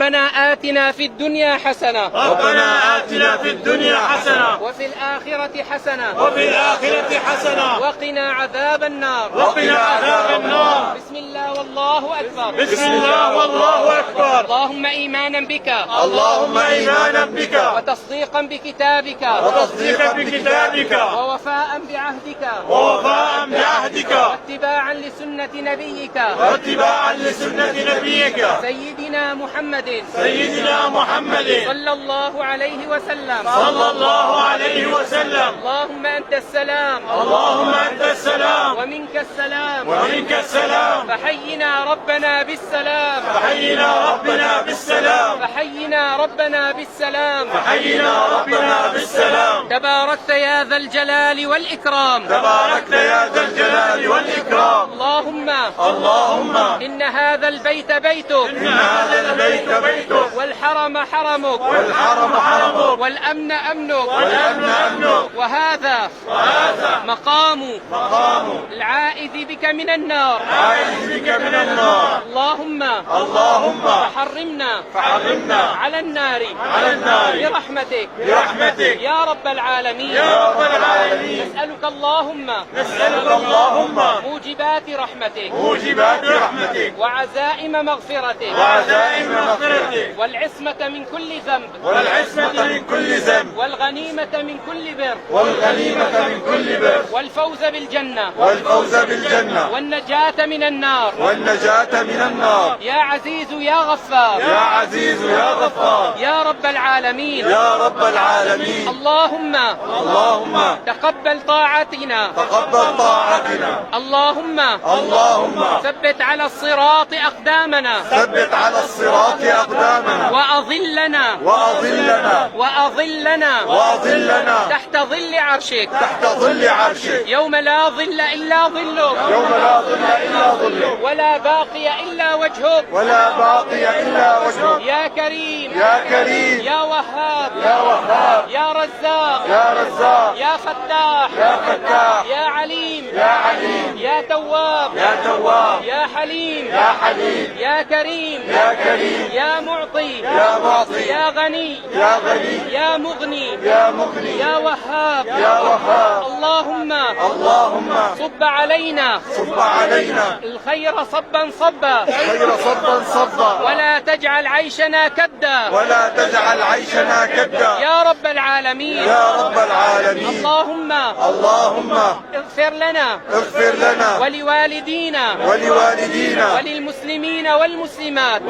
ربنا آتنا في الدنيا حسنة ربنا آتنا في الدنيا حسنة وفي الآخرة حسنة وفي الآخرة حسنة وقنا عذاب النار. وقنا عذاب النار. بسم الله والله أكبر. بسم الله والله أكبر. اللهم إيمانا بك اللهم إيمانا بك وتصديقا بكتابك وتصديقا بكتابك ووفاء بعهدك ووفاء بعهدك واتباعا لسنة نبيك واتباعا لسنة نبيك سيدنا محمد سيدنا محمد صلى الله عليه وسلم. صلى الله عليه وسلم. اللهم أنت السلام اللهم أنت السلام ومنك السلام ومنك السلام. فحينا ربنا بالسلام فحينا ربنا بالسلام. فحينا ربنا بالسلام. فحينا ربنا بالسلام. تباركت يا ذا الجلال والإكرام. تباركت يا ذا الجلال والإكرام. اللهم إن هذا البيت بيتك إن هذا البيت بيتك والحرم حرمك والحرم حرمك والأمن أمنك والأمن أمنك وهذا مقام العائذ بك من النار. عائذ بك من النار. اللهم فحرمنا على النار برحمتك يا رب العالمين. يا رب العالمين. نسألك اللهم موجبات رحمتك موجبات رحمتك وعزائم مغفرتك وعزائم مغفرتك والعصمة من كل ذنب والعصمة من كل ذنب والغنيمة من كل بر والغنيمة من كل بر والفوز بالجنة والنجاة من النار. يا عزيز يا غفار يا عزيز يا غفار يا رب العالمين. يا رب العالمين. اللهم تقبل طاعتنا. اللهم ثبت على الصراط أقدامنا وأظلنا تحت ظل عرشك يوم لا ظل إلا ظلك ولا باقي إلا وجهك. يا كريم يا وهاب يا رزاق يا فتاح يا عليم يا تواب يا حليم يا كريم يا معطي يا غني يا مغني يا وهاب. اللهم صب علينا الخير صبا صبا ولا تجعل عيشنا كدا يا رب العالمين. اللهم اغفر لنا ولوالدينا وللمسلمين والمسلمات